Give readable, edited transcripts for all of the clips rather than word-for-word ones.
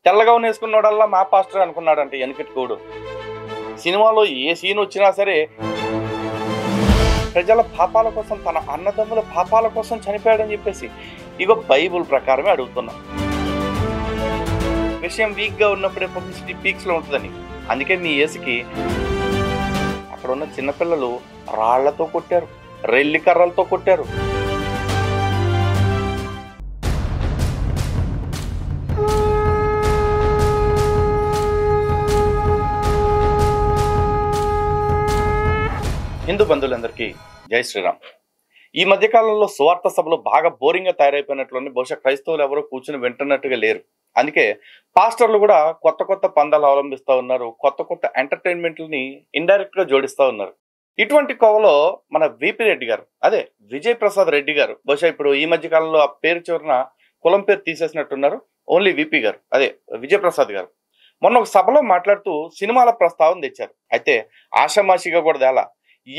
తెల్లగా వేసుకున్నోడల్లా మా పాస్టర్ అనుకున్నాడంటే వెనకటికోడు. సినిమాలో ఏ సీన్ వచ్చినా సరే ప్రజల పాపాల కోసం, తన అన్నదమ్ముల పాపాల కోసం చనిపోయాడని చెప్పేసి ఇగో బైబుల్ ప్రకారమే అడుగుతున్నా. విషయం వీక్ గా ఉన్నప్పుడే పబ్లిసిటీ పీక్స్ లో ఉంటుందని. అందుకే మీ యేసుకి అక్కడ ఉన్న చిన్నపిల్లలు రాళ్లతో కొట్టారు, రెల్లి కర్రలతో కొట్టారు. హిందూ బంధువులందరికీ జై శ్రీరామ్. ఈ మధ్యకాలంలో సువార్త సభలు బాగా బోరింగ్ గా తయారైపోయినట్లుంది. బహుశా క్రైస్తవులు ఎవరో కూర్చుని వింటున్నట్టుగా లేరు. అందుకే పాస్టర్లు కూడా కొత్త కొత్త పందాలు అవలంబిస్తూ ఉన్నారు. కొత్త కొత్త ఎంటర్టైన్మెంట్లని ఇండైరెక్ట్ గా జోడిస్తూ ఉన్నారు. ఇటువంటి కోవలో మన విపి రెడ్డి గారు, అదే విజయ్ ప్రసాద్ రెడ్డి గారు, బహుశా ఇప్పుడు ఈ మధ్య కాలంలో ఆ పేరు చివరన కులం పేరు తీసేసినట్టున్నారు. ఓన్లీ విపి గారు, అదే విజయ్ ప్రసాద్ గారు మొన్న ఒక సభలో మాట్లాడుతూ సినిమాల ప్రస్తావన తెచ్చారు. అయితే ఆషామాషిగా కూడా తేలా.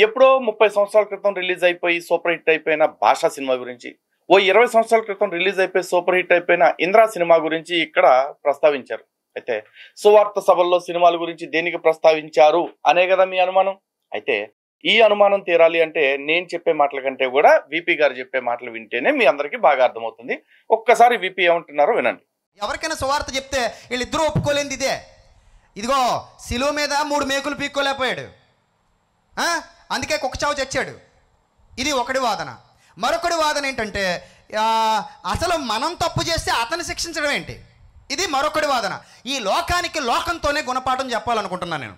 ఎప్పుడో 30 సంవత్సరాల క్రితం రిలీజ్ అయిపోయి సూపర్ హిట్ అయిపోయిన భాషా సినిమా గురించి, ఓ 20 సంవత్సరాల క్రితం రిలీజ్ అయిపోయి సూపర్ హిట్ అయిపోయిన ఇంద్రా సినిమా గురించి ఇక్కడ ప్రస్తావించారు. అయితే సువార్త సభల్లో సినిమాల గురించి దేనికి ప్రస్తావించారు అనే కదా మీ అనుమానం. అయితే ఈ అనుమానం తీరాలి అంటే నేను చెప్పే మాటల కంటే కూడా విపి గారు చెప్పే మాటలు వింటేనే మీ అందరికీ బాగా అర్థమవుతుంది. ఒక్కసారి విపి ఏమంటున్నారో వినండి. ఎవరికైనా సువార్త చెప్తే వీళ్ళిద్దరూ ఒప్పుకోలేంది ఇదే. ఇదిగో సిలువ మీద 3 మేకులు పీక్కోలేకపోయాడు, అందుకే కుక్కచావు చచ్చాడు. ఇది ఒకటి వాదన. మరొకటి వాదన ఏంటంటే అసలు మనం తప్పు చేస్తే అతను శిక్షించడం ఏంటి, ఇది మరొకటి వాదన. ఈ లోకానికి లోకంతోనే గుణపాఠం చెప్పాలనుకుంటున్నాను నేను.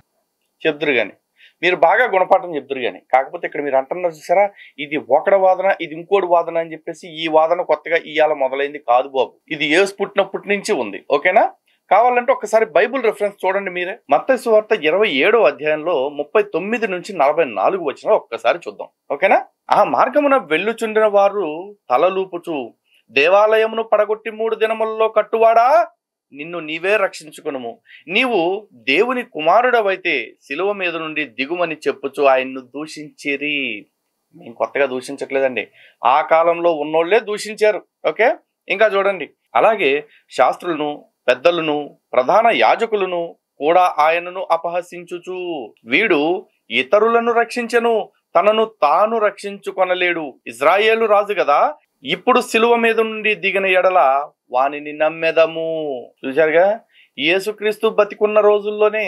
చెప్తురు కానీ మీరు బాగా గుణపాఠం చెప్తురు కానీ, కాకపోతే ఇక్కడ మీరు అంటున్నారు చూసారా, ఇది ఒకటి వాదన ఇది ఇంకోటి వాదన అని చెప్పేసి ఈ వాదన కొత్తగా ఇవాళ మొదలైంది కాదు బాబు. ఇది యేసు పుట్టినప్పటి నుంచి ఉంది. ఓకేనా? కావాలంటే ఒకసారి బైబుల్ రెఫరెన్స్ చూడండి మీరే. మత్తయి సువార్త 27వ అధ్యాయంలో 39 నుంచి 44 వచ్చిన ఒక్కసారి చూద్దాం. ఓకేనా? ఆ మార్గమున వెళ్ళుచుండిన వారు తలలూపుచు, దేవాలయమును పడగొట్టి 3 దినములలో కట్టువాడా, నిన్ను నీవే రక్షించుకునుము, నీవు దేవుని కుమారుడవైతే శిలువ మీద నుండి దిగుమని చెప్పుచు ఆయన్ను దూషించిరి. మేము కొత్తగా దూషించట్లేదండి, ఆ కాలంలో ఉన్నోళ్లే దూషించారు. ఓకే, ఇంకా చూడండి. అలాగే శాస్త్రులను, పెద్దలను, ప్రధాన యాజకులను కూడా ఆయనను అపహసించుచు, వీడు ఇతరులను రక్షించెను, తనను తాను రక్షించుకొనలేడు, ఇజ్రాయేలు రాజు కదా, ఇప్పుడు సిలువ మీద నుండి దిగిన ఎడల వానిని నమ్మెదము. చూశారుగా, యేసుక్రీస్తు బతికున్న రోజుల్లోనే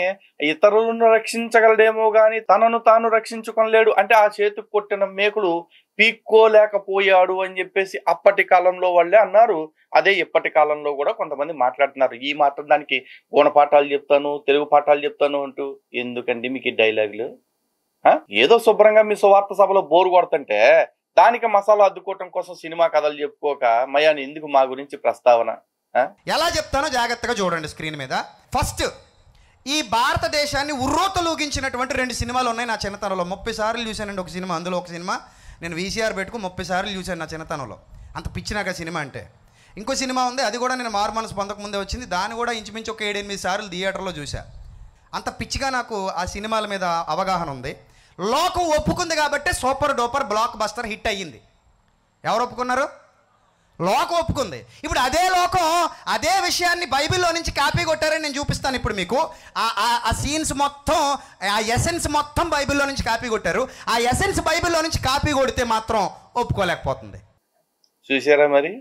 ఇతరులను రక్షించగలడేమో గాని తనను తాను రక్షించుకొనలేడు అంటే ఆ చేతికి కొట్టిన మేకులు పీక్కోలేకపోయాడు అని చెప్పేసి అప్పటి కాలంలో వాళ్ళే అన్నారు. అదే ఇప్పటి కాలంలో కూడా కొంతమంది మాట్లాడుతున్నారు. ఈ మాత్రం దానికి గుణపాఠాలు చెప్తాను, తెలుగు పాఠాలు చెప్తాను అంటూ ఎందుకండి మీకు ఈ డైలాగులు? ఏదో శుభ్రంగా మీ సువార్త సభలో బోరు కొడుతుంటే దానికి మసాలా అద్దుకోవటం కోసం సినిమా కథలు చెప్పుకోక మయాని ఎందుకు మా గురించి ప్రస్తావన? ఎలా చెప్తానో జాగ్రత్తగా చూడండి స్క్రీన్ మీద. ఫస్ట్, ఈ భారతదేశాన్ని ఉర్రోతలూగించినటువంటి 2 సినిమాలు ఉన్నాయి నా చిన్నతనంలో. 30 సార్లు చూశానండి ఒక సినిమా. అందులో ఒక సినిమా నేను VCR పెట్టుకు 30 సార్లు చూశాను నా చిన్నతనంలో. అంత పిచ్చి నాకు సినిమా అంటే. ఇంకో సినిమా ఉంది, అది కూడా నేను మారు మనసు పొందకముందే వచ్చింది. దాన్ని కూడా ఇంచుమించు ఒక 7-8 సార్లు థియేటర్లో చూసా. అంత పిచ్చిగా నాకు ఆ సినిమాల మీద అవగాహన ఉంది. లోకం ఒప్పుకుంది కాబట్టి super duper block buster hit అయ్యింది. ఎవరు ఒప్పుకున్నారు? లోకం ఒప్పుకుంది. ఇప్పుడు అదే లోకం అదే విషయాన్ని బైబిల్లో నుంచి కాపీ కొట్టారని నేను చూపిస్తాను ఇప్పుడు మీకు. ఆ సీన్స్ మొత్తం, ఆ ఎసెన్స్ మొత్తం బైబిల్లో నుంచి కాపీ కొట్టారు. ఆ ఎసెన్స్ బైబిల్లో నుంచి కాపీ కొడితే మాత్రం ఒప్పుకోలేకపోతుంది. చూసారా మరి?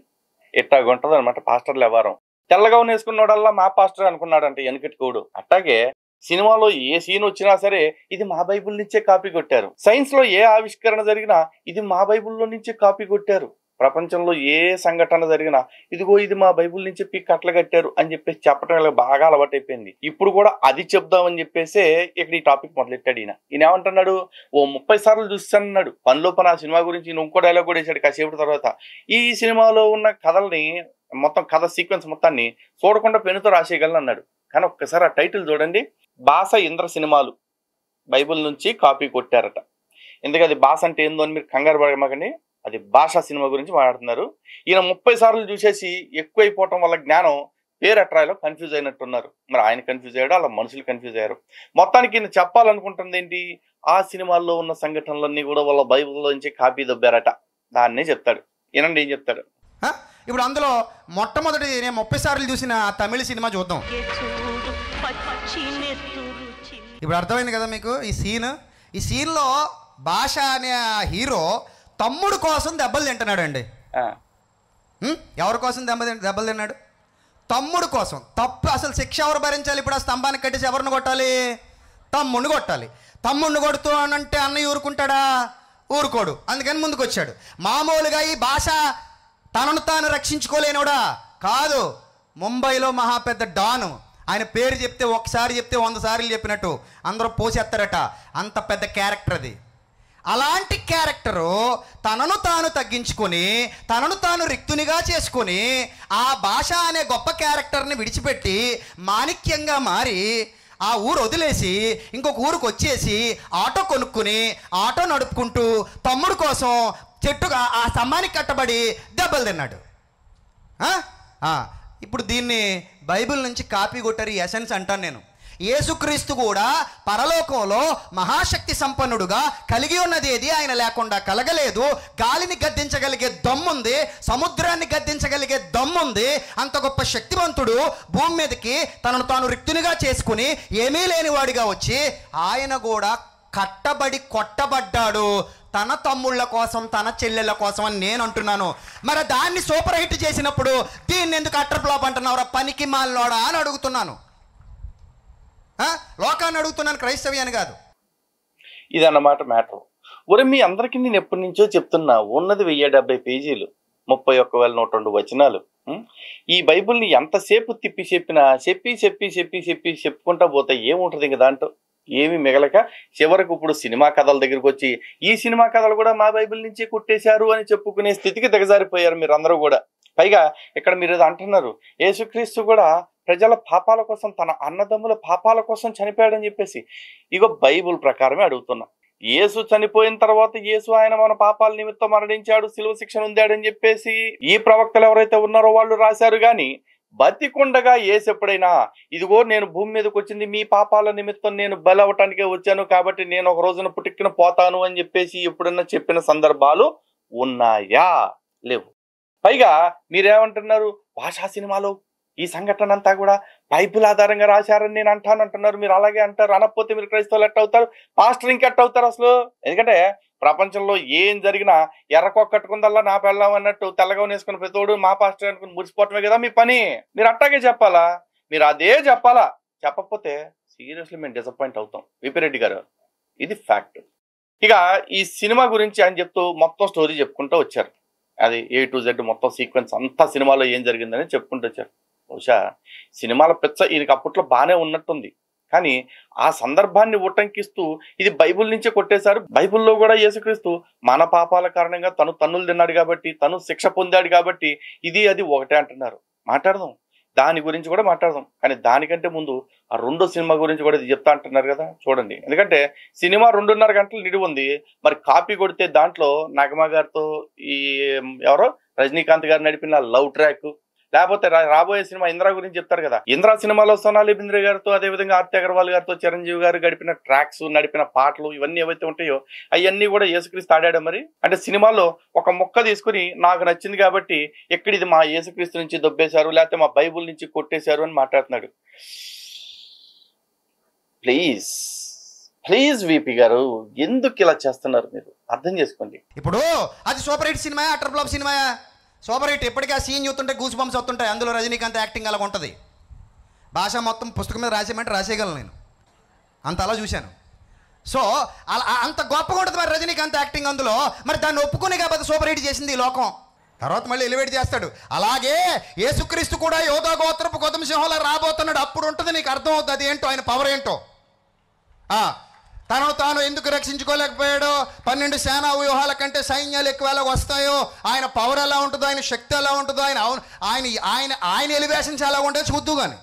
ఎట్టాగుంటది అనమాట పాస్టర్లు వ్యవహారం. తెల్లగా వేసుకున్నోడల్లా మా పాస్టర్ అనుకున్నాడంటే వెనకటికోడు. అట్లాగే సినిమాలో ఏ సీన్ వచ్చినా సరే ఇది మా బైబిల్ నుంచే కాపీ కొట్టారు. సైన్స్ లో ఏ ఆవిష్కరణ జరిగినా ఇది మా బైబిల్లో నుంచే కాపీ కొట్టారు. ప్రపంచంలో ఏ సంఘటన జరిగినా ఇదిగో ఇది మా బైబిల్ నుంచి కట్టలు కట్టారు అని చెప్పేసి చెప్పడం ఇలా బాగా అలవాటైపోయింది. ఇప్పుడు కూడా అది చెప్దామని చెప్పేసే ఇక్కడ ఈ టాపిక్ మొదలెట్టాడు. ఈయన ఏమంటున్నాడు, ఓ 30 సార్లు చూస్తానన్నాడు. పనిలో పని ఆ సినిమా గురించి ఇంకో డైలాగ్ కూడా వేసాడు కాసేపటి తర్వాత. ఈ సినిమాలో ఉన్న కథల్ని మొత్తం కథ సీక్వెన్స్ మొత్తాన్ని చూడకుండా పెన్నుతో రాసేయగలను అన్నాడు. కానీ ఒక్కసారి ఆ టైటిల్ చూడండి, భాష ఇంద్ర సినిమాలు బైబిల్ నుంచి కాపీ కొట్టారట. ఎందుకు అది భాష అంటే ఏందో అని మీరు కంగారు పడమాకండి, అది భాషా సినిమా గురించి మాట్లాడుతున్నారు. ఈయన 30 సార్లు చూసేసి ఎక్కువైపోవటం వల్ల జ్ఞానం పేరు అట్రాయలో కన్ఫ్యూజ్ అయినట్టున్నారు. మరి ఆయన కన్ఫ్యూజ్ అయ్యాడు, అలా మనుషులు కన్ఫ్యూజ్ అయ్యారు. మొత్తానికి ఈయన చెప్పాలనుకుంటుంది ఏంటి, ఆ సినిమాల్లో ఉన్న సంఘటనలన్నీ కూడా వాళ్ళ బైబిల్లో నుంచి కాపీ దొబ్బారట. దాన్నే చెప్తాడు. ఈయనండి ఏం చెప్తాడు. ఇప్పుడు అందులో మొట్టమొదటి నేను 30 సార్లు చూసిన తమిళ సినిమా చూద్దాం. ఇప్పుడు అర్థమైంది కదా మీకు ఈ సీన్లో భాష అనే హీరో తమ్ముడు కోసం దెబ్బలు తింటున్నాడు అండి. ఎవరి కోసం దెబ్బలు తిన్నాడు? తమ్ముడు కోసం. తప్పు అసలు శిక్ష ఎవరు భరించాలి? ఇప్పుడు ఆ స్తంభానికి కట్టేసి ఎవరిని కొట్టాలి? తమ్ముడిని కొట్టాలి. తమ్ముడిని కొడుతూ అనంటే అన్నయ్య ఊరుకుంటాడా? ఊరుకోడు. అందుకని ముందుకు వచ్చాడు. మామూలుగా ఈ భాష తనను తాను రక్షించుకోలేనోడా కాదు. ముంబైలో మహా పెద్ద డాను. ఆయన పేరు చెప్తే ఒకసారి చెప్తే 100 సార్లు చెప్పినట్టు అందరూ పోసేస్తారట. అంత పెద్ద క్యారెక్టర్ అది. అలాంటి క్యారెక్టరు తనను తాను తగ్గించుకొని తనను తాను రిక్తునిగా చేసుకొని ఆ భాష అనే గొప్ప క్యారెక్టర్ని విడిచిపెట్టి మాణిక్యంగా మారి ఆ ఊరు వదిలేసి ఇంకొక ఊరికి వచ్చేసి ఆటో కొనుక్కుని ఆటో నడుపుకుంటూ తమ్ముడు కోసం చెట్టుగా ఆ స్తంభానికి కట్టబడి దెబ్బలు తిన్నాడు. ఇప్పుడు దీన్ని బైబిల్ నుంచి కాపీ కొట్టారు. ఈ ఎసెన్స్ అంటాను నేను. యేసుక్రీస్తు కూడా పరలోకంలో మహాశక్తి సంపన్నుడుగా కలిగి ఉన్నది ఏది ఆయన లేకుండా కలగలేదు. గాలిని గద్దించగలిగే దమ్ముంది, సముద్రాన్ని గద్దించగలిగే దమ్ముంది. అంత గొప్ప శక్తివంతుడు భూమి మీదకి తనను తాను రిక్తునిగా చేసుకుని ఏమీ లేనివాడిగా వచ్చి ఆయన కూడా కట్టబడి కొట్టబడ్డాడు తన తమ్ముళ్ళ కోసం తన చెల్లెళ్ళ కోసం అని నేను అంటున్నాను. మరి దాన్ని సూపర్ హిట్ చేసినప్పుడు దీన్ని ఎందుకు అట్టర్ ఫ్లాప్ అంటున్నావురా పనికి మాలినోడా అని అడుగుతున్నాను. లోకాన్ని అడుగుతున్నాను, క్రైస్తవ్యాన్ని కాదు. ఇదన్నమాట మ్యాటర్. ఒరే మీ అందరికీ నేను ఎప్పటి నుంచో చెప్తున్నా, ఉన్నది 1070 పేజీలు, 31,102 వచనాలు. ఈ బైబిల్ని ఎంతసేపు తిప్పి చెప్పినా చెప్పుకుంటా పోతే ఏముంటుంది ఇంక దాంట్లో? ఏమి మిగలక చివరకు ఇప్పుడు సినిమా కథల దగ్గరికి వచ్చి ఈ సినిమా కథలు కూడా మా బైబిల్ నుంచే కొట్టేశారు అని చెప్పుకునే స్థితికి దిగజారిపోయారు మీరు అందరూ కూడా. పైగా ఇక్కడ మీరు ఏదో అంటున్నారు, యేసుక్రీస్తు కూడా ప్రజల పాపాల కోసం తన అన్నదమ్ముల పాపాల కోసం చనిపోయాడని చెప్పేసి. ఇగో బైబిల్ ప్రకారమే అడుగుతున్నా. యేసు చనిపోయిన తర్వాత యేసు ఆయన మన పాపాల నిమిత్తం మరణించాడు, శిలువ శిక్షణ ఉందాడని చెప్పేసి ఈ ప్రవక్తలు ఎవరైతే ఉన్నారో వాళ్ళు రాశారు. కానీ బతికుండగా యేసు ఎప్పుడైనా ఇదిగో నేను భూమి మీదకి వచ్చింది మీ పాపాల నిమిత్తం నేను బలి అవ్వటానికే వచ్చాను కాబట్టి నేను ఒక రోజున పుట్టుకిన పోతాను అని చెప్పేసి ఎప్పుడన్నా చెప్పిన సందర్భాలు ఉన్నాయా? లేవు. పైగా మీరేమంటున్నారు, భాషా సినిమాలో ఈ సంఘటన అంతా కూడా బైబిల్ ఆధారంగా రాశారని నేను అంటున్నారు. మీరు అలాగే అంటారు. అనకపోతే మీరు క్రైస్తవులు ఎట్ట అవుతారు? పాస్టర్ ఇంకెట్ట అవుతారు అసలు? ఎందుకంటే ప్రపంచంలో ఏం జరిగినా ఎర్రకొక్కట్టుకుందల్లా నా పెళ్ళాం అన్నట్టు తెల్లగా వేసుకుని ప్రతోడు మా పాస్టర్ అనుకుని మురిసిపోవటమే కదా మీ పని. మీరు అట్టాగే చెప్పాలా? మీరు అదే చెప్పాలా? చెప్పకపోతే సీరియస్లీ మేము డిసప్పాయింట్ అవుతాం. విపి రెడ్డి గారు, ఇది ఫ్యాక్ట్. ఇక ఈ సినిమా గురించి ఆయన చెప్తూ మొత్తం స్టోరీ చెప్పుకుంటూ వచ్చారు. అది A to Z మొత్తం సీక్వెన్స్ అంతా సినిమాలో ఏం జరిగిందని చెప్పుకుంటూ వచ్చారు. బహుశా సినిమాల పిచ్చ ఈయనకి అప్పట్లో బాగానే ఉన్నట్టుంది. కానీ ఆ సందర్భాన్ని ఉటంకిస్తూ ఇది బైబిల్ నుంచే కొట్టేశారు. బైబిల్లో కూడా యేసుక్రీస్తు మన పాపాల కారణంగా తను తన్నులు తిన్నాడు కాబట్టి, తను శిక్ష పొందాడు కాబట్టి ఇది అది ఒకటే అంటున్నారు. మాట్లాడదాం, దాని గురించి కూడా మాట్లాడదాం. కానీ దానికంటే ముందు ఆ రెండో సినిమా గురించి కూడా ఇది చెప్తా అంటున్నారు కదా, చూడండి. ఎందుకంటే సినిమా 2.5 గంటలు నిడివి ఉంది. మరి కాపీ కొడితే దాంట్లో నగమ గారితో ఈ ఎవరో రజనీకాంత్ గారు నడిపిన లవ్ ట్రాక్, లేకపోతే రాబోయే సినిమా ఇంద్రా గురించి చెప్తారు కదా, ఇంద్రా సినిమాలో సోనాలి బింద్రే గారితో అదేవిధంగా ఆర్తి అగర్వాల్ గారితో చిరంజీవి గారు గడిపిన ట్రాక్స్, నడిపిన పాటలు ఇవన్నీ ఏవైతే ఉంటాయో అవన్నీ కూడా యేసుక్రీస్తు ఆడాడు. మరి అంటే సినిమాలో ఒక మొక్క తీసుకుని నాకు నచ్చింది కాబట్టి ఎక్కడ ఇది మా యేసుక్రీస్తు నుంచి దొబ్బేశారు లేకపోతే మా బైబుల్ నుంచి కొట్టేశారు అని మాట్లాడుతున్నాడు. ప్లీజ్ విపి గారు, ఎందుకు ఇలా చేస్తున్నారు? మీరు అర్థం చేసుకోండి. ఇప్పుడు అది super hit cinema, utter flop cinema. Super hit ఎప్పటికీ ఆ సీన్ చూస్తుంటే గూస్ బంప్స్ అవుతుంటాయి. అందులో రజనీకాంత్ యాక్టింగ్ అలా ఉంటుంది. భాష మొత్తం పుస్తకం మీద రాసేయమంటే రాసేయగలను నేను, అంత అలా చూశాను. సో అలా అంత గొప్పగా ఉంటుంది మరి రజనీకాంత్ యాక్టింగ్ అందులో. మరి దాన్ని ఒప్పుకునే కాబట్టి సూపర్ హిట్ చేసింది ఈ లోకం. తర్వాత మళ్ళీ ఎలివేట్ చేస్తాడు. అలాగే యేసుక్రీస్తు కూడా యోధా గోత్రపు కొదమ సింహంలా రాబోతున్నాడు. అప్పుడు ఉంటుంది నీకు అర్థం అవుతుంది అది ఏంటో, ఆయన పవర్ ఏంటో. తనను తాను ఎందుకు రక్షించుకోలేకపోయాడో, 12 సేనా వ్యూహాల కంటే సైన్యాలు ఎక్కువ ఎలా వస్తాయో, ఆయన పవర్ ఎలా ఉంటుందో, ఆయన శక్తి ఎలా ఉంటుందో, ఆయన ఎలివేషన్స్ ఎలా ఉంటాయో చూద్దు. కానీ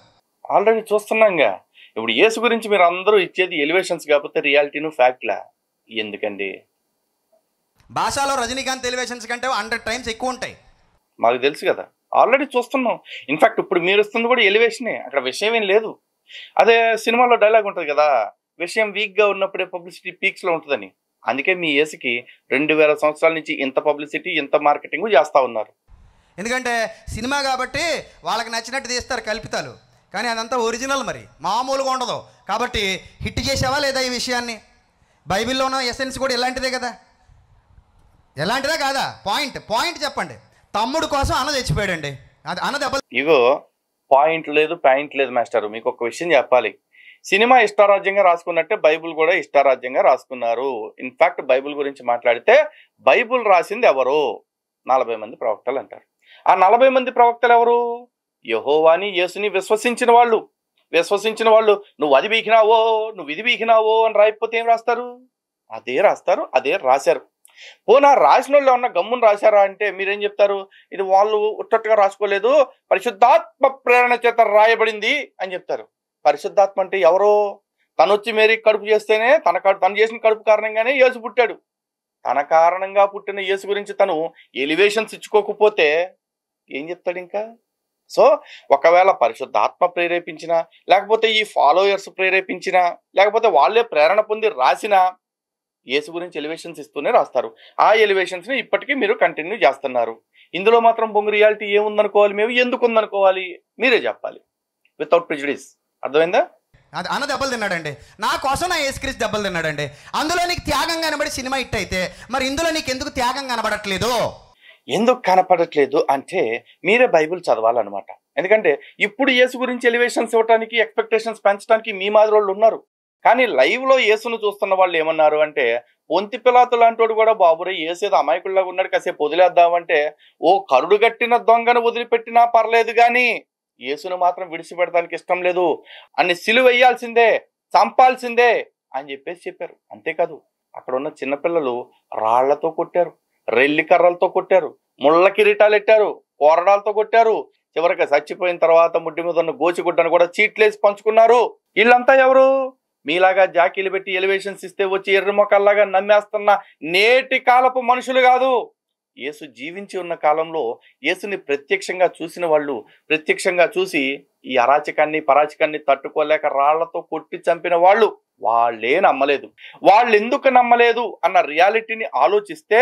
ఆల్రెడీ చూస్తున్నాంగా. ఇప్పుడు యేసు గురించి మీరు అందరూ ఇచ్చేది ఎలివేషన్స్ కాకపోతే రియాలిటీను ఫ్యాక్ట్లా ఎందుకండి? భాషలో రజనీకాంత్ ఎలివేషన్స్ కంటే 100 టైమ్స్ ఎక్కువ ఉంటాయి. మాకు తెలుసు కదా, ఆల్రెడీ చూస్తున్నాం. ఇన్ఫాక్ట్ ఇప్పుడు మీరు ఇస్తుంది కూడా ఎలివేషనే, అక్కడ విషయం ఏం లేదు. అదే సినిమాలో డైలాగ్ ఉంటుంది కదా, విషయం వీక్గా ఉన్నప్పుడే పబ్లిసిటీ పీక్స్లో ఉంటుందని. అందుకే మీ యేసుకి 2000 సంవత్సరాల నుంచి ఇంత పబ్లిసిటీ ఇంత మార్కెటింగ్ చేస్తూ ఉన్నారు. ఎందుకంటే సినిమా కాబట్టి వాళ్ళకి నచ్చినట్టు తీస్తారు కల్పితాలు, కానీ అదంతా ఒరిజినల్, మరి మామూలుగా ఉండదు. కాబట్టి హిట్ చేసావా లేదా ఈ విషయాన్ని? బైబిల్లో ఉన్న ఎసెన్స్ కూడా ఇలాంటిదే కదా, ఎలాంటిదే కాదా? పాయింట్ చెప్పండి. తమ్ముడు కోసం అన్న చచ్చిపోయాడండి, అది అన్న దెబ్బ. ఇగో పాయింట్ లేదు మాస్టర్. మీకు ఒక విషయం చెప్పాలి. సినిమా ఇష్టారాజ్యంగా రాసుకున్నట్టే బైబుల్ కూడా ఇష్టారాజ్యంగా రాసుకున్నారు. ఇన్ఫాక్ట్ బైబుల్ గురించి మాట్లాడితే బైబుల్ రాసింది ఎవరు? 40 మంది ప్రవక్తలు అంటారు. ఆ 40 మంది ప్రవక్తలు ఎవరు? యెహోవాని యేసుని విశ్వసించిన వాళ్ళు. నువ్వు అది బీకినావో, నువ్వు ఇది బీకినావో అని రాయకపోతే ఏం రాస్తారు? అదే రాస్తారు, అదే రాశారు. పోనా రాసిన వాళ్ళు ఏమన్నా గమ్మును రాశారా అంటే మీరేం చెప్తారు? ఇది వాళ్ళు ఉట్టట్టుగా రాసుకోలేదు, పరిశుద్ధాత్మ ప్రేరణ చేత రాయబడింది అని చెప్తారు. పరిశుద్ధాత్మ అంటే ఎవరో? తను వచ్చి మేరీ కడుపు చేస్తేనే తను చేసిన కడుపు కారణంగానే యేసు పుట్టాడు. తన కారణంగా పుట్టిన యేసు గురించి తను ఎలివేషన్స్ ఇచ్చుకోకపోతే ఏం చెప్తాడు ఇంకా? సో ఒకవేళ పరిశుద్ధాత్మ ప్రేరేపించినా, లేకపోతే ఈ ఫాలోయర్స్ ప్రేరేపించినా, లేకపోతే వాళ్ళే ప్రేరణ పొంది రాసినా యేసు గురించి ఎలివేషన్స్ ఇస్తూనే రాస్తారు. ఆ ఎలివేషన్స్ ని ఇప్పటికీ మీరు కంటిన్యూ చేస్తున్నారు. ఇందులో మాత్రం బొంగు రియాలిటీ ఏముందనుకోవాలి? మేము ఎందుకు ఉందనుకోవాలి? మీరే చెప్పాలి, వితౌట్ ప్రిజుడిస్. అర్థమైందా? అది అన్న దెబ్బలు తిన్నాడండి, నా కోసం నా యేసుక్రీస్తు దెబ్బలు తిన్నాడండి. అందులో నీకు త్యాగం కనబడి సినిమా హిట్ అయితే, మరి ఇందులో నీకు ఎందుకు త్యాగం కనబడట్లేదు? ఎందుకు కనపడట్లేదు అంటే మీరే బైబిల్ చదవాలన్నమాట. ఎందుకంటే ఇప్పుడు యేసు గురించి ఎలివేషన్స్ ఇవ్వడానికి, ఎక్స్పెక్టేషన్స్ పెంచడానికి మీ మాదిరి వాళ్ళు ఉన్నారు. కానీ లైవ్ లో యేసును చూస్తున్న వాళ్ళు ఏమన్నారు అంటే, పొంతి పిలాతు లాంటి కూడా బాబురే యేసు ఏదో అమాయకుల్లాగా ఉన్నాడు, కాసేపు వదిలేద్దామంటే, ఓ కరుడు గట్టిన దొంగను వదిలిపెట్టినా పర్లేదు కానీ యేసును మాత్రం విడిచిపెడటానికి ఇష్టం లేదు, అన్ని సిలువ వేయాల్సిందే, చంపాల్సిందే అని చెప్పారు. అంతేకాదు అక్కడ ఉన్న చిన్నపిల్లలు రాళ్లతో కొట్టారు, రెల్లి కర్రలతో కొట్టారు, ముళ్ళ కిరీటాలు ఎట్టారు, కోరడాలతో కొట్టారు. చివరికి చచ్చిపోయిన తర్వాత ముడ్డి మీద ఉన్న గోచిగుడ్డను కూడా చీట్లేసి పంచుకున్నారు. వీళ్ళంతా ఎవరు? మీలాగా జాకీలు పెట్టి ఎలివేషన్స్ ఇస్తే వచ్చి ఎర్ర మొక్కల్లాగా నమ్మేస్తున్న నేటి కాలపు మనుషులు కాదు. యేసు జీవించి ఉన్న కాలంలో యేసుని ప్రత్యక్షంగా చూసిన వాళ్ళు, ప్రత్యక్షంగా చూసి ఈ అరాచకాన్ని పరాచకాన్ని తట్టుకోలేక రాళ్లతో కొట్టి చంపిన వాళ్ళు, వాళ్ళే నమ్మలేదు. వాళ్ళు ఎందుకు నమ్మలేదు అన్న రియాలిటీని ఆలోచిస్తే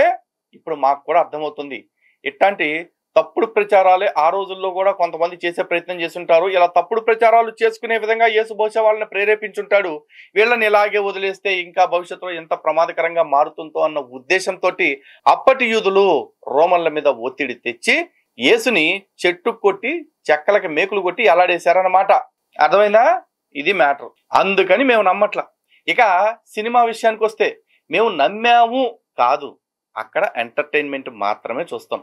ఇప్పుడు మాకు కూడా అర్థమవుతుంది. ఇట్లాంటి తప్పుడు ప్రచారాలే ఆ రోజుల్లో కూడా కొంతమంది చేసే ప్రయత్నం చేస్తుంటారు. ఇలా తప్పుడు ప్రచారాలు చేసుకునే విధంగా యేసు బహుశా వాళ్ళని ప్రేరేపించుంటాడు. వీళ్ళని ఇలాగే వదిలేస్తే ఇంకా భవిష్యత్తులో ఎంత ప్రమాదకరంగా మారుతుందో అన్న ఉద్దేశంతో అప్పటి యూదులు రోమన్ల మీద ఒత్తిడి తెచ్చి యేసుని చెట్టు కొట్టి చెక్కలకి మేకులు కొట్టి ఎలాడేశారన్నమాట. అర్థమైందా? ఇది మ్యాటర్. అందుకని మేము నమ్మట్లా. ఇక సినిమా విషయానికి వస్తే మేము నమ్మాము కాదు, అక్కడ ఎంటర్టైన్మెంట్ మాత్రమే చూస్తాం.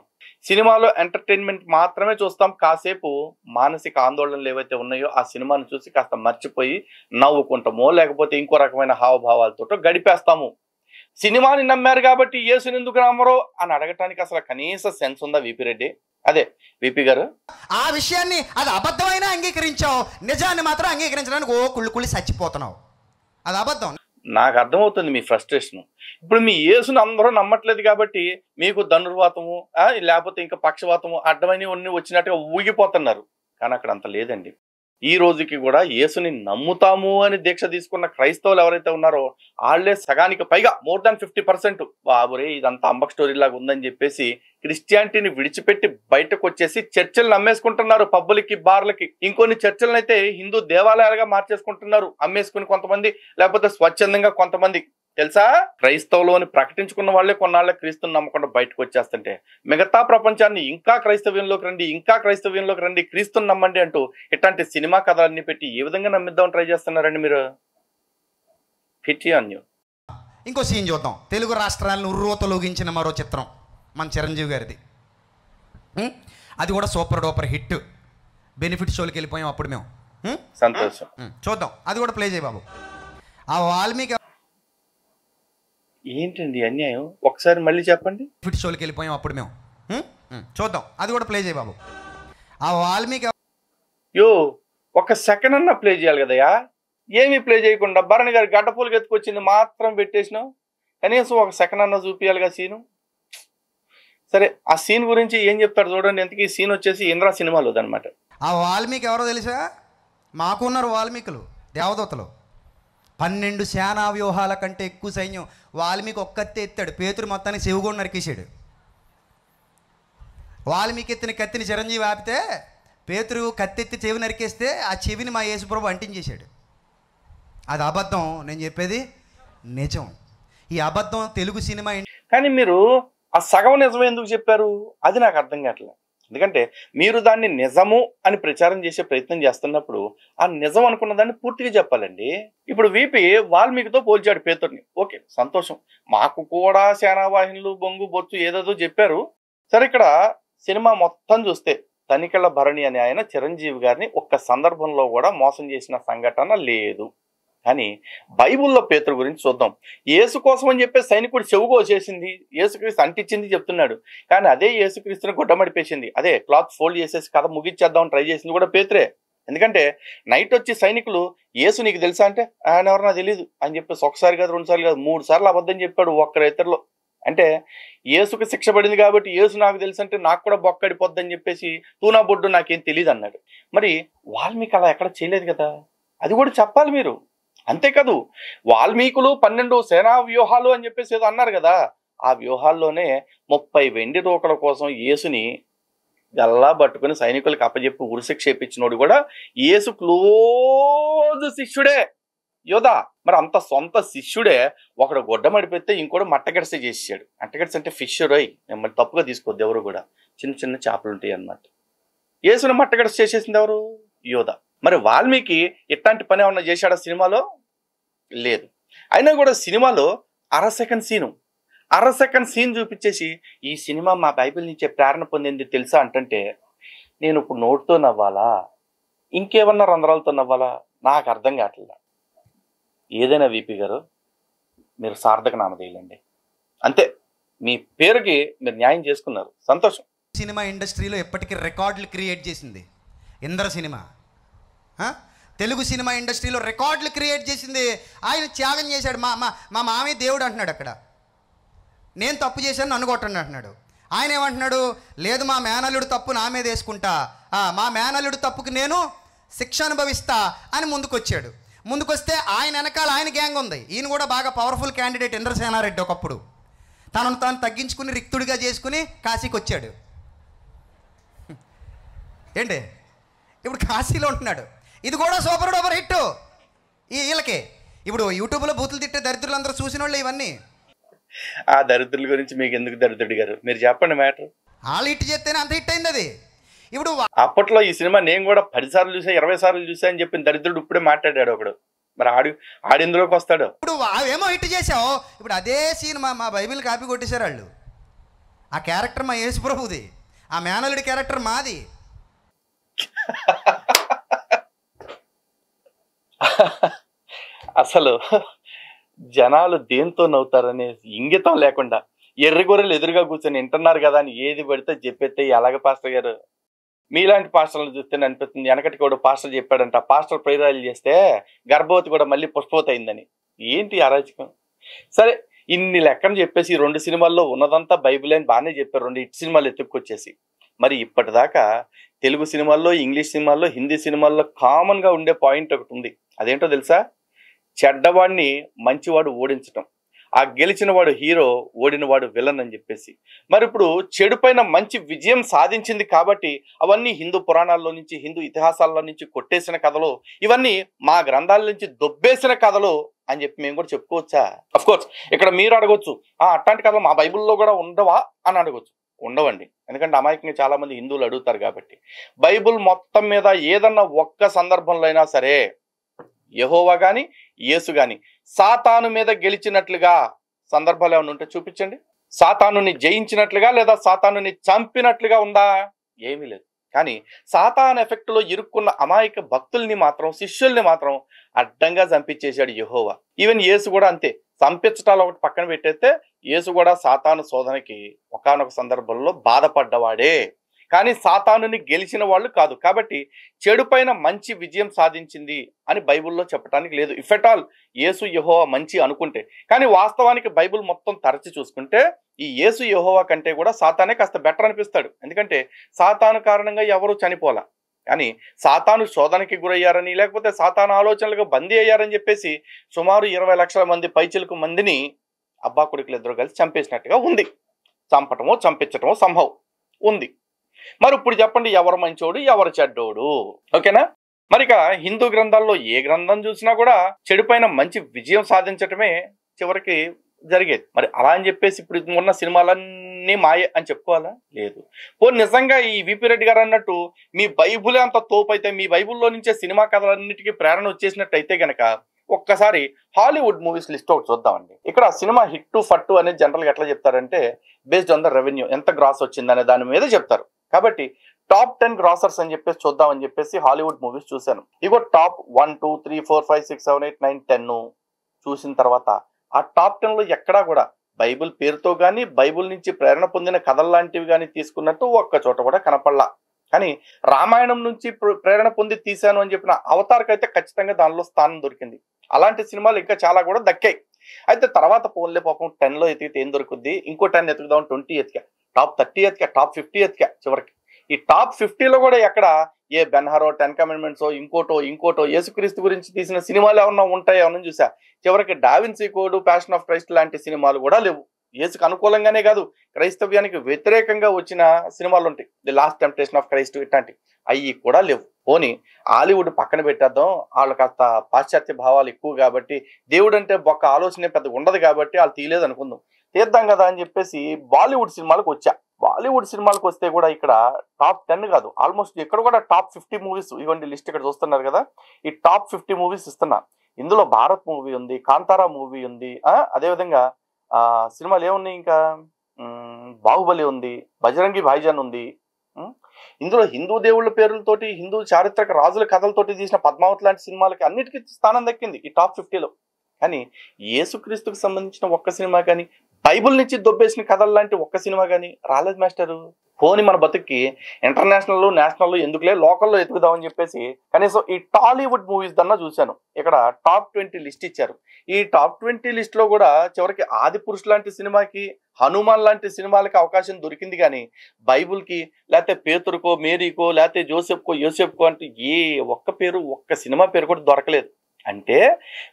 సినిమాలో ఎంటర్టైన్మెంట్ మాత్రమే చూస్తాం. కాసేపు మానసిక ఆందోళనలు ఏవైతే ఉన్నాయో ఆ సినిమాను చూసి కాస్త మర్చిపోయి నవ్వుకుంటామో, లేకపోతే ఇంకో రకమైన హావభావాలతో గడిపేస్తాము. సినిమాని నమ్మారు కాబట్టి యేసుని ఎందుకు నమ్మరో అని అడగటానికి అసలు కనీస సెన్స్ ఉందా విపి రెడ్డి? అదే విపి గారు, ఆ విషయాన్ని అది అబద్ధమైనా అంగీకరించావు, నిజాన్ని మాత్రం అంగీకరించడానికి కుళ్ళి చచ్చిపోతున్నావు. అది అబద్ధం. నాకు అర్థమవుతుంది మీ ఫ్రస్ట్రేషన్. ఇప్పుడు మీ యేసుని అందరూ నమ్మట్లేదు కాబట్టి మీకు ధనుర్వాతము లేకపోతే ఇంకా పక్షవాతము అడ్డమైనవన్నీ వచ్చినట్టుగా ఊగిపోతున్నారు. కానీ అక్కడ అంత లేదండి. ఈ రోజుకి కూడా యేసుని నమ్ముతాము అని దీక్ష తీసుకున్న క్రైస్తవులు ఎవరైతే ఉన్నారో వాళ్ళే సగానికి పైగా, మోర్ దాన్ 50% బాబురే ఇదంతా అంబక్ స్టోరీ లాగా ఉందని చెప్పేసి క్రిస్టియానిటీని విడిచిపెట్టి బయటకు వచ్చేసి చర్చలు నమ్మేసుకుంటున్నారు. పబ్బులకి, బార్లకి. ఇంకొన్ని చర్చలను అయితే హిందూ దేవాలయాలుగా మార్చేసుకుంటున్నారు అమ్మేసుకుని కొంతమంది, లేకపోతే స్వచ్ఛందంగా కొంతమంది. తెలుసా? క్రైస్తవులు అని ప్రకటించుకున్న వాళ్ళే కొన్నాళ్ళ క్రీస్తుని నమ్మకుండా బయటకు వచ్చేస్తుంటే మిగతా ప్రపంచాన్ని ఇంకా క్రైస్తవ్యంలోకి రండి, ఇంకా క్రైస్తవ్యంలోకి రండి, క్రీస్తుని నమ్మండి అంటూ ఇట్లాంటి సినిమా కథలన్నీ పెట్టి ఏ విధంగా నమ్మిద్దామని ట్రై చేస్తున్నారండి మీరు? Pity on you. ఇంకో సీన్ చూద్దాం. తెలుగు రాష్ట్రాలను ఉర్రూతలూగించిన మరో చిత్రం మన చిరంజీవి గారిది. అది కూడా సూపర్ డూపర్ హిట్. బెనిఫిట్ షోలకి వెళ్ళిపోయాం అప్పుడు మేము. సంతోషం. చూద్దాం, అది కూడా ప్లే చేయి బాబు. ఆ వాల్మీకి ఏంటండి అన్యాయం? ఒకసారి మళ్ళీ చెప్పండి. ఫిట్ షోలకి వెళ్ళిపోయాం అప్పుడు మేము. చూద్దాం, అది కూడా ప్లే చేయి బాబు. ఆ వాల్మీకి ఒక సెకండ్ అన్నా ప్లే చేయాలి కదయా. ఏమీ ప్లే చేయకుండా భరణి గారు గడ్డపూలకి ఎత్తుకొచ్చింది మాత్రం పెట్టేసినావు. కనీసం ఒక సెకండ్ అన్నా చూపించాలిగా సీను. సరే, ఆ సీన్ గురించి ఏం చెప్తాడు చూడండి. ఎందుకు ఈ సీన్ వచ్చేసి ఇంద్రా సినిమాలో అనమాట. ఆ వాల్మీకి ఎవరో తెలుసా? మాకున్నారు వాల్మీకులు, దేవదూతలు. 12 సేనా వ్యూహాల కంటే ఎక్కువ సైన్యం. వాల్మీకి ఒక్కతే ఎత్తాడు, పేతురు మొత్తానికి శివగోడు నరికేశాడు. వాల్మీకి ఎత్తిన కత్తిని చిరంజీవి ఆపితే పేతురు కత్తెత్తి చెవి నరికేస్తే ఆ చెవిని మా యేసుప్రభు అంటించేశాడు. అది అబద్ధం, నేను చెప్పేది నిజం. ఈ అబద్ధం తెలుగు సినిమా కానీ మీరు ఆ సగం నిజం ఎందుకు చెప్పారు అది నాకు అర్థం కావట్లేదు. ఎందుకంటే మీరు దాన్ని నిజము అని ప్రచారం చేసే ప్రయత్నం చేస్తున్నప్పుడు ఆ నిజం అనుకున్న దాన్ని పూర్తిగా చెప్పాలండి. ఇప్పుడు వీపీ వాల్మీకితో పోల్చాడు పేతుర్ని, ఓకే సంతోషం, మాకు కూడా సేనావాహినులు బొంగు బొచ్చు ఏదేదో చెప్పారు. సరే, ఇక్కడ సినిమా మొత్తం చూస్తే తనికెళ్ల భరణి అనే ఆయన చిరంజీవి గారిని ఒక్క సందర్భంలో కూడా మోసం చేసిన సంఘటన లేదు. కానీ బైబుల్లో పేతురు గురించి చూద్దాం. యేసు కోసం అని చెప్పి సైనికుడు చెవుగో చేసింది, యేసుక్రీస్తు అంటించింది చెప్తున్నాడు. కానీ అదే యేసుక్రీస్తుని గుడ్డమడిపేసింది, అదే క్లాత్ ఫోల్డ్ చేసేసి కథ ముగించేద్దామని ట్రై చేసింది కూడా పేతురే. ఎందుకంటే నైట్ వచ్చి సైనికులు యేసు నీకు తెలుసా అంటే ఆయన ఎవరు నాకు తెలియదు అని చెప్పేసి ఒకసారి కాదు, 2 సార్లు కాదు, 3 సార్లు అబద్ధం చెప్పాడు ఒక్కరిద్దరిలో. అంటే యేసుకు శిక్ష పడింది కాబట్టి యేసు నాకు తెలుసు అంటే నాకు కూడా బొక్కడిపోద్దని చెప్పేసి తూనా బొడ్డు నాకేం తెలియదు అన్నాడు. మరి వాల్మీకి అలా ఎక్కడ చేయలేదు కదా, అది కూడా చెప్పాలి మీరు. అంతేకాదు వాల్మీకులు 12 సేనా వ్యూహాలు అని చెప్పేసి ఏదో అన్నారు కదా, ఆ వ్యూహాల్లోనే 30 వెండి రూకల కోసం యేసుని గల్లా పట్టుకుని సైనికులకు అప్పచెప్పి ఉరిశిక్ష చేయించినోడు కూడా యేసు క్లోజ్ శిష్యుడే యోధా. మరి అంత సొంత శిష్యుడే ఒకడు గొడ్డమడిపెడితే ఇంకోటి మట్టగడిసే చేసాడు. మట్టగడిస అంటే ఫిష్ రోయ్, మిమ్మల్ని తప్పుగా తీసుకోవద్దు ఎవరు కూడా, చిన్న చిన్న చేపలు ఉంటాయి అన్నమాట. యేసుని మట్టగడిస చేసేసింది ఎవరు? యోధా. మరి వాల్మీకి ఇట్లాంటి పని ఏమన్నా చేశాడా సినిమాలో? లేదు. అయినా కూడా సినిమాలో అర సెకండ్ సీన్ చూపించేసి ఈ సినిమా మా బైబిల్ నుంచే ప్రేరణ పొందింది తెలుసా అంటే నేను ఇప్పుడు నోటితో నవ్వాలా ఇంకేమన్నా రంధ్రాలతో నవ్వాలా నాకు అర్థం కావట్లేదు. ఏదైనా వీపీ గారు మీరు సార్థక నామధేయులండి, అంతే. మీ పేరుకి మీరు న్యాయం చేసుకున్నారు, సంతోషం. సినిమా ఇండస్ట్రీలో ఎప్పటికీ రికార్డులు క్రియేట్ చేసింది ఇంద్ర సినిమా. తెలుగు సినిమా ఇండస్ట్రీలో రికార్డులు క్రియేట్ చేసింది ఆయన. త్యాగం చేశాడు. మా మామయ్య దేవుడు అంటున్నాడు అక్కడ. నేను తప్పు చేశాను నన్ను కొట్టండి అంటున్నాడు. ఆయన ఏమంటున్నాడు? లేదు, మా మేనల్లుడు తప్పు నా మీద వేసుకుంటా, మా మేనల్లుడు తప్పుకి నేను శిక్ష అనుభవిస్తా అని ముందుకొచ్చాడు. ముందుకొస్తే ఆయన వెనకాల ఆయన గ్యాంగ్ ఉంది. ఈయన కూడా బాగా పవర్ఫుల్ క్యాండిడేట్ ఇంద్రసేనారెడ్డి. ఒకప్పుడు తనను తాను తగ్గించుకుని రిక్తుడిగా చేసుకుని కాశీకి వచ్చాడు. ఏంటి ఇప్పుడు కాశీలో ఉంటున్నాడు. ఇది కూడా సూపర్ డూపర్ హిట్ వీళ్ళకి. ఇప్పుడు యూట్యూబ్లో బూతులు తిట్టే దరిద్రులు అందరూ చూసిన వాళ్ళు ఇవన్నీ. ఆ దరిద్రుల గురించి మీకు ఎందుకు దరిద్రుడు గారు, మీరు చెప్పండి మ్యాటర్. వాళ్ళు హిట్ చేస్తేనే అంత హిట్ అయింది అది. ఇప్పుడు అప్పట్లో ఈ సినిమా నేను కూడా 10 సార్లు చూసా, 20 సార్లు చూసా అని చెప్పిన దరిద్రుడు ఇప్పుడే మాట్లాడాడు ఒకడు. మరి ఆడిందులోకి వస్తాడు. ఇప్పుడు అవేమో హిట్ చేసావు, ఇప్పుడు అదే సినిమా మా బైబిల్ కాపీ కొట్టేశారు వాళ్ళు. ఆ క్యారెక్టర్ మా యేసుప్రభుది, ఆ మేనలుడి క్యారెక్టర్ మాది. అసలు జనాలు దేంతో నవ్వుతారనే ఇంగితం లేకుండా ఎర్రగొర్రెలు ఎదురుగా కూర్చొని వింటున్నారు కదా అని ఏది పడితే చెప్పేస్తే ఎలాగ పాస్టర్ గారు? మీలాంటి పాస్టర్లను చూస్తే అనిపిస్తుంది, వెనకటికి కూడా పాస్టర్ చెప్పాడంట, పాస్టర్ ప్రేరాలు చేస్తే గర్భవతి కూడా మళ్ళీ పుష్పవతి అయిందని. ఏంటి అరాచకం? సరే, ఇన్ని లెక్కను చెప్పేసి 2 సినిమాల్లో ఉన్నదంతా బైబిల్ అని బాగానే చెప్పారు, 2 హిట్ సినిమాలు ఎత్తుక్కొచ్చేసి. మరి ఇప్పటిదాకా తెలుగు సినిమాల్లో, ఇంగ్లీష్ సినిమాల్లో, హిందీ సినిమాల్లో కామన్గా ఉండే పాయింట్ ఒకటి ఉంది. అదేంటో తెలుసా? చెడ్డవాడిని మంచివాడు ఓడించటం, ఆ గెలిచిన వాడు హీరో, ఓడినవాడు విలన్ అని చెప్పేసి. మరి ఇప్పుడు చెడు పైన మంచి విజయం సాధించింది కాబట్టి అవన్నీ హిందూ పురాణాల్లో నుంచి, హిందూ ఇతిహాసాల్లో నుంచి కొట్టేసిన కథలు, ఇవన్నీ మా గ్రంథాల నుంచి దొబ్బేసిన కథలు అని చెప్పి మేము కూడా చెప్పుకోవచ్చా? అఫ్ కోర్స్ ఇక్కడ మీరు అడగొచ్చు, అట్లాంటి కథలు మా బైబిల్లో కూడా ఉండవా అని అడగొచ్చు. ఉండవండి, ఎందుకంటే అమాయకంగా చాలా మంది హిందువులు అడుగుతారు కాబట్టి. బైబిల్ మొత్తం మీద ఏదన్నా ఒక్క సందర్భంలో అయినా సరే యెహోవా గాని, యేసు గాని సాతాను మీద గెలిచినట్లుగా సందర్భాలు ఏమైనా ఉంటే చూపించండి. సాతానుని జయించినట్లుగా లేదా సాతానుని చంపినట్లుగా ఉందా? ఏమీ లేదు. కానీ సాతాను ఎఫెక్ట్లో ఇరుక్కున్న అమాయక భక్తుల్ని మాత్రం, శిష్యుల్ని మాత్రం అడ్డంగా చంపించేశాడు యెహోవా. ఈవెన్ యేసు కూడా అంతే. చంపించటాలు ఒకటి పక్కన పెట్టేస్తే యేసు కూడా సాతాను శోధనకి ఒకానొక సందర్భంలో బాధపడ్డవాడే, కానీ సాతానుని గెలిచిన వాళ్ళు కాదు. కాబట్టి చెడు పైన మంచి విజయం సాధించింది అని బైబిల్లో చెప్పడానికి లేదు. ఇఫ్ ఎట్ ఆల్ యేసు యెహోవా మంచి అనుకుంటే. కానీ వాస్తవానికి బైబిల్ మొత్తం తరచి చూసుకుంటే ఈ యేసు యెహోవా కంటే కూడా సాతానే కాస్త బెటర్ అనిపిస్తాడు. ఎందుకంటే సాతాను కారణంగా ఎవరు చనిపోలా, కానీ సాతాను శోధనకి గురయ్యారని, లేకపోతే సాతాను ఆలోచనలకు బందీ అయ్యారని చెప్పేసి సుమారు 20 లక్షల మంది పైచిలకు మందిని అబ్బా కొడుకులు ఇద్దరు కలిసి చంపేసినట్టుగా ఉంది. చంపటమో చంపించటమో సంభవం ఉంది. మరి ఇప్పుడు చెప్పండి, ఎవరు మంచోడు ఎవరు చెడ్డోడు? ఓకేనా? మరి ఇక హిందూ గ్రంథాల్లో ఏ గ్రంథం చూసినా కూడా చెడుపైన మంచి విజయం సాధించటమే చివరికి జరిగేది. మరి అలా అని చెప్పేసి ఇప్పుడు ఉన్న సినిమాలన్నీ మాయే అని చెప్పుకోవాలా? లేదు. పోనీ నిజంగా ఈ విపి రెడ్డి గారు అన్నట్టు మీ బైబులే అంత తోపు అయితే, మీ బైబుల్లో నుంచే సినిమా కథలన్నిటికీ ప్రేరణ వచ్చేసినట్టు అయితే గనక ఒక్కసారి హాలీవుడ్ మూవీస్ లిస్ట్ ఒకటి చూద్దామండి. ఇక్కడ సినిమా హిట్ ఫట్టు అనేది జనరల్గా ఎట్లా చెప్తారంటే బేస్డ్ ఆన్ ద రెవెన్యూ, ఎంత గ్రాస్ వచ్చిందనే దాని మీద చెప్తారు. కాబట్టి టాప్ 10 గ్రాసర్స్ అని చెప్పేసి చూద్దామని చెప్పేసి హాలీవుడ్ మూవీస్ చూశాను. ఇగో టాప్ 1 2 3 4 5 6 7 8 9 10 చూసిన తర్వాత ఆ టాప్ 10లో ఎక్కడా కూడా బైబిల్ పేరుతో కానీ బైబిల్ నుంచి ప్రేరణ పొందిన కథలు లాంటివి కానీ తీసుకున్నట్టు ఒక్క చోట కూడా కనపడలా. కానీ రామాయణం నుంచి ప్రేరణ పొంది తీశాను అని చెప్పిన అవతార్కైతే ఖచ్చితంగా దానిలో స్థానం దొరికింది. అలాంటి సినిమాలు ఇంకా చాలా కూడా దక్కాయి. అయితే తర్వాత పోన్లే పాపం 10లో ఎతికితే ఏం దొరుకుద్ది, ఇంకో 10 ఎతుకుదాం, 20 ఎతికా, టాప్ 30 ఎతికా, టాప్ 50 ఎతికా. చివరికి ఈ టాప్ 50లో కూడా ఎక్కడ ఏ బెన్హరో 10 కమెంట్మెంట్స్ ఇంకోటో యేసుక్రీస్తు గురించి తీసిన సినిమాలు ఏమన్నా ఉంటాయో అని చూసా. చివరికి DaVinci code, passion of Christ లాంటి సినిమాలు కూడా లేవు. యేసుకు అనుకూలంగానే కాదు, క్రైస్తవ్యానికి వ్యతిరేకంగా వచ్చిన సినిమాలు ఉంటాయి. The last temptation of Christ ఇట్లాంటి అవి కూడా లేవు. పోనీ హాలీవుడ్ పక్కన పెట్టేద్దాం, వాళ్ళు కాస్త పాశ్చాత్య భావాలు ఎక్కువ కాబట్టి దేవుడు అంటే ఒక్క ఆలోచన పెద్ద ఉండదు కాబట్టి వాళ్ళు తీయలేదు అనుకుందాం. తీద్దాం కదా అని చెప్పేసి బాలీవుడ్ సినిమాలకు వచ్చా. బాలీవుడ్ సినిమాలకు వస్తే కూడా ఇక్కడ టాప్ 10 కాదు, ఆల్మోస్ట్ ఇక్కడ కూడా టాప్ 50 మూవీస్. ఇవ్వండి లిస్ట్ ఇక్కడ చూస్తున్నారు కదా, ఈ టాప్ 50 మూవీస్ ఇస్తున్నా. ఇందులో భారత్ మూవీ ఉంది, కాంతారా మూవీ ఉంది, అదేవిధంగా సినిమాలు ఏమున్నాయి ఇంకా, బాహుబలి ఉంది, బజరంగి భాయిజాన్ ఉంది. ఇందులో హిందూ దేవుళ్ళ పేర్లతోటి హిందూ చారిత్రక రాజుల కథలతోటి తీసిన పద్మావతి లాంటి సినిమాలకి అన్నిటికీ స్థానం దక్కింది ఈ టాప్ 50లో. కానీ యేసుక్రీస్తుకు సంబంధించిన ఒక్క సినిమా కానీ, బైబుల్ నుంచి దొబ్బేసిన కథలు లాంటి ఒక్క సినిమా కానీ రాలేదు మాస్టరు. పోని మన బతుక్కి ఇంటర్నేషనల్ నేషనల్ ఎందుకులే, లోకల్లో ఎతుకుదామని చెప్పేసి కనీసం ఈ టాలీవుడ్ మూవీస్ దన్నా చూశాను. ఇక్కడ టాప్ 20 లిస్ట్ ఇచ్చారు. ఈ టాప్ 20 లిస్ట్ లో కూడా చివరికి ఆది పురుష్ లాంటి సినిమాకి, హనుమాన్ లాంటి సినిమాలకి అవకాశం దొరికింది. కానీ బైబుల్కి, లేకపోతే పేతురుకో, మేరీకో, లేకపోతే జోసెఫ్కో, యోసెఫ్కో అంటే ఏ ఒక్క సినిమా పేరు కూడా దొరకలేదు. అంటే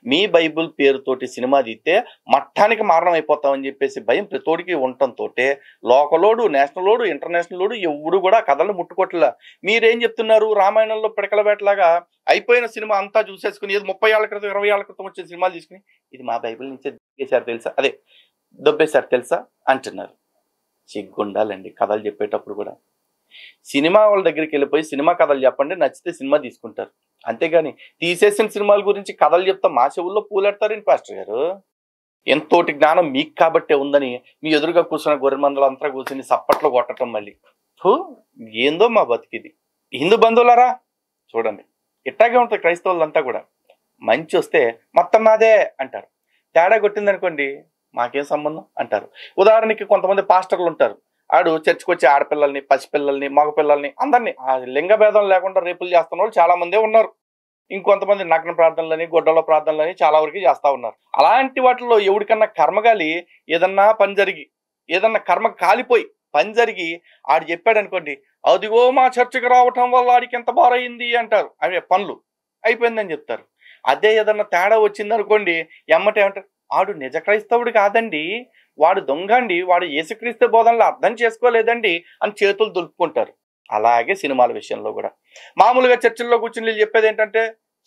మీ బైబుల్ పేరుతోటి సినిమా తీస్తే మట్టానికి మారణం అయిపోతామని చెప్పేసి భయం ప్రతోడికి ఉండటంతో లోకలోడు, నేషనలోడు, ఇంటర్నేషనలోడు ఎవడు కూడా కథలు ముట్టుకోవట్లా. మీరేం చెప్తున్నారు, రామాయణంలో పిడకల వేటలాగా అయిపోయిన సినిమా అంతా చూసేసుకుని ఏదో 30 ఏళ్ల క్రితం 20 ఏళ్ల క్రితం వచ్చిన సినిమాలు తీసుకుని ఇది మా బైబిల్ నుంచే దిగేశారు తెలుసా, అదే దొబ్బేశారు తెలుసా అంటున్నారు. సిగ్గుండాలండి కథలు చెప్పేటప్పుడు కూడా. సినిమా వాళ్ళ దగ్గరికి వెళ్ళిపోయి సినిమా కథలు చెప్పండి, నచ్చితే సినిమా తీసుకుంటారు. అంతేగాని తీసేసిన సినిమాల గురించి కథలు చెప్తా మా చెవుల్లో పూలెడతారండి పాస్టర్ గారు. ఎంతోటి జ్ఞానం మీకు కాబట్టే ఉందని మీ ఎదురుగా కూర్చున్న గొర్రెమందలంతా కూర్చుని సప్పట్లో కొట్టడం మళ్ళీ ఏందో మా బతికిది. హిందూ బంధువులారా చూడండి, ఇట్టాగే ఉంటుంది క్రైస్తవులంతా కూడా. మంచి వస్తే మొత్తం మాదే అంటారు, తేడా కొట్టింది అనుకోండి మాకేం సంబంధం అంటారు. ఉదాహరణకి కొంతమంది పాస్టర్లు ఉంటారు, ఆడు చర్చికి వచ్చే ఆడపిల్లల్ని, పసిపిల్లల్ని, మగపిల్లల్ని అందరినీ లింగ భేదం లేకుండా రేపులు చేస్తున్న వాళ్ళు చాలా మందే ఉన్నారు. ఇంకొంతమంది నగ్న ప్రార్థనలని, గొడ్డల ప్రార్థనలని చాలా వరకు చేస్తా ఉన్నారు. అలాంటి వాటిలో ఎవరికన్నా కర్మగాలి ఏదన్నా పని జరిగి, ఏదన్నా కర్మ కాలిపోయి పని జరిగి ఆడు చెప్పాడు అనుకోండి, అదిగో మా చర్చికి రావటం వల్ల ఆడికి ఎంత బారయింది అంటారు. అవి పనులు అయిపోయిందని చెప్తారు. అదే ఏదన్నా తేడా వచ్చింది అనుకోండి ఏమంటారు, ఆడు నిజ క్రైస్తవుడు కాదండి, వాడు దొంగండి, వాడు యేసుక్రీస్తు బోధనలు అర్థం చేసుకోలేదండి అని చేతులు దులుపుకుంటారు. అలాగే సినిమాల విషయంలో కూడా మామూలుగా చర్చిల్లో కూర్చుని వీళ్ళు చెప్పేది ఏంటంటే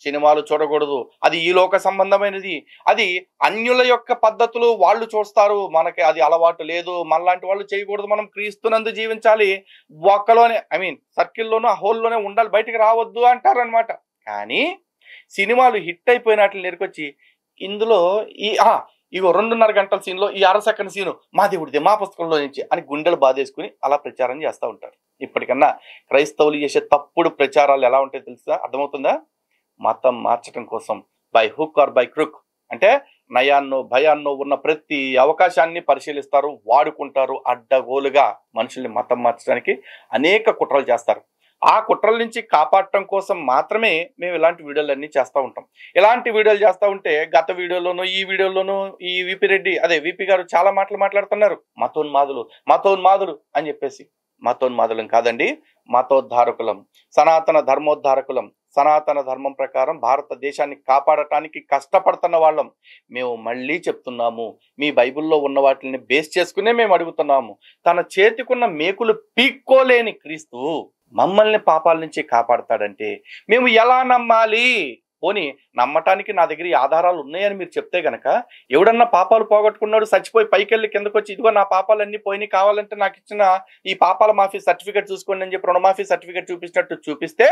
సినిమాలు చూడకూడదు, అది ఈ లోక సంబంధమైనది, అది అన్యుల యొక్క పద్ధతులు వాళ్ళు చూస్తారు, మనకి అది అలవాటు లేదు, మనలాంటి వాళ్ళు చేయకూడదు, మనం క్రీస్తునందు జీవించాలి, ఒక్కలోనే సర్కిల్లోనూ ఆ హోల్లోనే ఉండాలి, బయటికి రావద్దు అంటారు అనమాట. కానీ సినిమాలు హిట్ అయిపోయినట్లు నేర్కొచ్చి ఇందులో ఇగో 2.5 గంటల సీన్లో ఈ 1/2 సెకండ్ సీను మా దేవుడిదే, మా పుస్తకంలో నుంచి అని గుండెలు బాధేసుకుని అలా ప్రచారం చేస్తూ ఉంటారు. ఇప్పటికన్నా క్రైస్తవులు చేసే తప్పుడు ప్రచారాలు ఎలా ఉంటాయో తెలుసా, అర్థమవుతుందా? మతం మార్చడం కోసం బై హుక్ ఆర్ బై క్రుక్, అంటే నయాన్నో భయాన్నో ఉన్న ప్రతి అవకాశాన్ని పరిశీలిస్తారు, వాడుకుంటారు. అడ్డగోలుగా మనుషుల్ని మతం మార్చడానికి అనేక కుట్రలు చేస్తారు. ఆ కుట్రల నుంచి కాపాడటం కోసం మాత్రమే మేము ఇలాంటి వీడియోలన్నీ చేస్తూ ఉంటాం. ఇలాంటి వీడియోలు చేస్తూ ఉంటే గత వీడియోలోనూ ఈ వీడియోలోనూ ఈ విపి గారు చాలా మాటలు మాట్లాడుతున్నారు, మతోన్మాదులు అని చెప్పేసి. మతోన్మాదులం కాదండి, మతోద్ధారకులం, సనాతన ధర్మోద్ధారకులం, సనాతన ధర్మం ప్రకారం భారతదేశాన్ని కాపాడటానికి కష్టపడుతున్న వాళ్ళం. మేము మళ్ళీ చెప్తున్నాము, మీ బైబిల్లో ఉన్న వాటిని బేస్ చేసుకునే మేము అడుగుతున్నాము. తన చేతికున్న మేకులు పీక్కోలేని క్రీస్తు మమ్మల్ని పాపాల నుంచి కాపాడతాడంటే మేము ఎలా నమ్మాలి? పోనీ నమ్మటానికి నా దగ్గర ఈ ఆధారాలు ఉన్నాయని మీరు చెప్తే గనక, ఎవడన్నా పాపాలు పోగొట్టుకున్నాడు చచ్చిపోయి పైకెళ్ళి కిందకు వచ్చి ఇదిగో నా పాపాలన్నీ పోయినాయి, కావాలంటే నాకు ఇచ్చిన ఈ పాపాల మాఫీ సర్టిఫికేట్ చూసుకోండి అని చెప్పి రుణమాఫీ సర్టిఫికేట్ చూపించినట్టు చూపిస్తే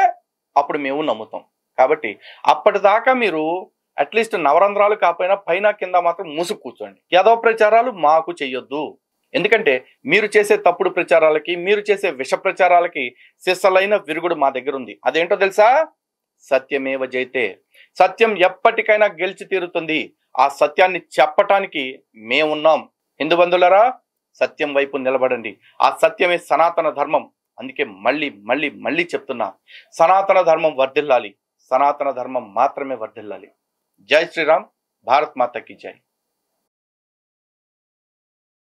అప్పుడు మేము నమ్ముతాం. కాబట్టి అప్పటిదాకా మీరు అట్లీస్ట్ నవరంధ్రాలు కాకపోయినా పైన కింద మాత్రం మూసుకు కూర్చోండి. యాదవ ప్రచారాలు మాకు చెయ్యొద్దు. ఎందుకంటే మీరు చేసే తప్పుడు ప్రచారాలకి, మీరు చేసే విష ప్రచారాలకి సిస్సలైన విరుగుడు మా దగ్గర ఉంది. అదేంటో తెలుసా? సత్యమేవ జయతే. సత్యం ఎప్పటికైనా గెలిచి తీరుతుంది. ఆ సత్యాన్ని చెప్పటానికి మేమున్నాం. హిందూ బంధువులారా, సత్యం వైపు నిలబడండి. ఆ సత్యమే సనాతన ధర్మం. అందుకే మళ్ళీ మళ్ళీ మళ్ళీ చెప్తున్నా, సనాతన ధర్మం వర్ధిల్లాలి, సనాతన ధర్మం మాత్రమే వర్ధిల్లాలి. జై శ్రీరామ్. భారత్ మాతకి జై.